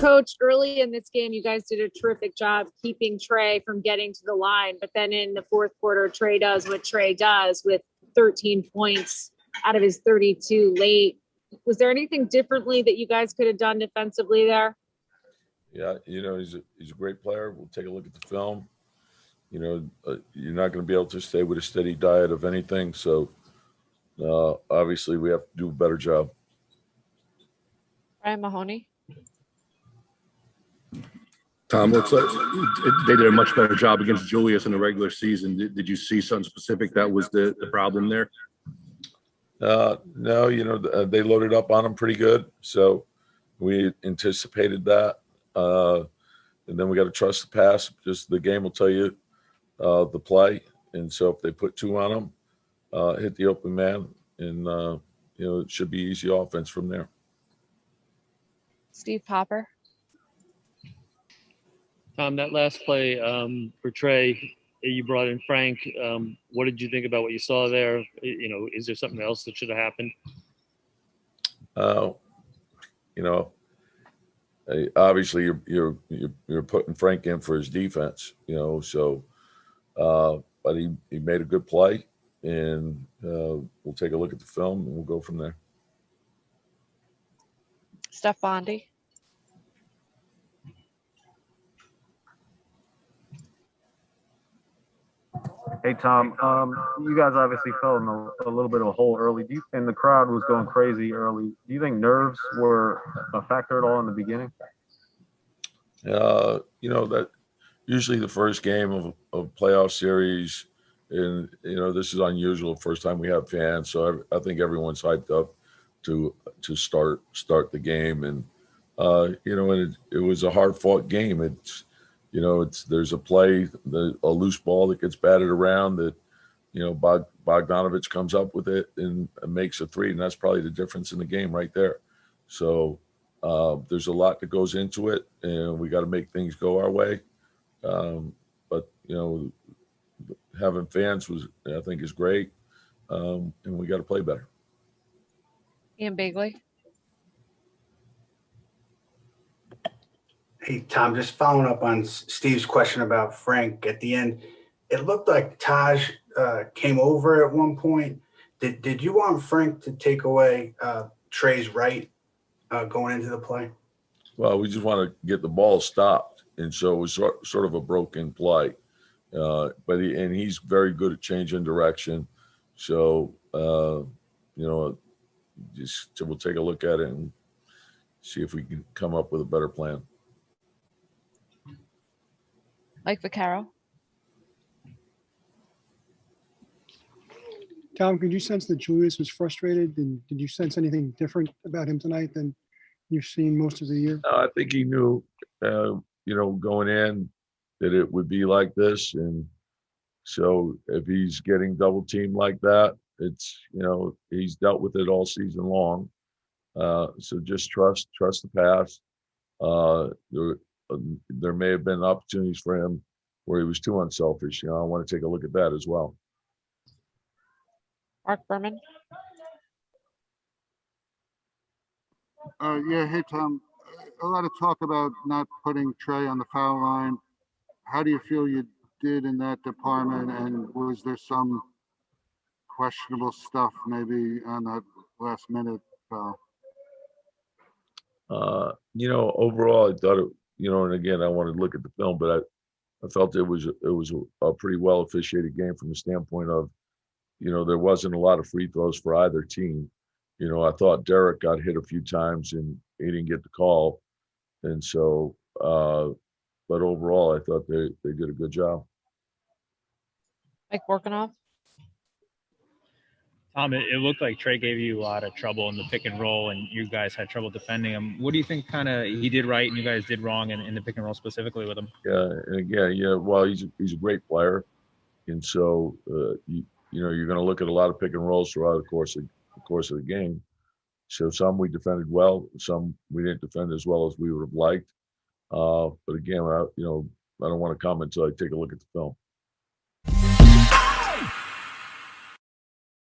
Coach, early in this game, you guys did a terrific job keeping Trey from getting to the line. But then in the fourth quarter, Trey does what Trey does with 13 points out of his 32 late. Was there anything differently that you guys could have done defensively there? Yeah, he's a great player. We'll take a look at the film. You're not going to be able to stay with a steady diet of anything. So obviously we have to do a better job. Brian Mahoney. Tom, looks like they did a much better job against Julius in the regular season. Did you see something specific that was the problem there? No, they loaded up on him pretty good. So we anticipated that. And then we got to trust the pass. Just the game will tell you the play. And so if they put two on him, hit the open man, and, it should be easy offense from there. Steve Popper. Tom, that last play for Trey, you brought in Frank. What did you think about what you saw there? Is there something else that should have happened? Obviously you're putting Frank in for his defense, so but he made a good play, and we'll take a look at the film and we'll go from there. Steph Bondi. Hey, Tom, you guys obviously fell in a little bit of a hole early. And the crowd was going crazy early. Do you think nerves were a factor at all in the beginning? That usually the first game of playoff series, and, this is unusual, first time we have fans. So I think everyone's hyped up to start the game. And, and it was a hard fought game. There's a play, a loose ball that gets batted around that, Bogdanovich comes up with it and makes a three. And that's probably the difference in the game right there. So there's a lot that goes into it, and we got to make things go our way. But, having fans I think is great. And we got to play better. Ian Begley. Hey, Tom, just following up on Steve's question about Frank at the end. It looked like Taj came over at one point. Did you want Frank to take away Trey's right going into the play? Well, we just want to get the ball stopped. And so it was sort of a broken play. But he's very good at changing direction. So, we'll take a look at it and see if we can come up with a better plan. Mike Vaccaro. Tom, could you sense that Julius was frustrated? And did you sense anything different about him tonight than you've seen most of the year? I think he knew, going in that it would be like this. And so if he's getting double teamed like that, it's, he's dealt with it all season long. So just trust the pass. There may have been opportunities for him where he was too unselfish. I want to take a look at that as well. Mark Berman. Hey, Tom. A lot of talk about not putting Trey on the foul line. How do you feel you did in that department? And was there some questionable stuff maybe on that last minute foul? Overall, I thought it, and again, I wanted to look at the film, but I felt it was a pretty well officiated game from the standpoint of, there wasn't a lot of free throws for either team. I thought Derek got hit a few times and he didn't get the call. And so, but overall, I thought they did a good job. Mike Borkanoff. Tom, it looked like Trey gave you a lot of trouble in the pick and roll, and you guys had trouble defending him. What do you think he did right and you guys did wrong in the pick and roll specifically with him? Yeah. Well, he's a great player. And so, you're going to look at a lot of pick and rolls throughout the course of the game. So some we defended well, some we didn't defend as well as we would have liked. But again, I don't want to comment until I take a look at the film.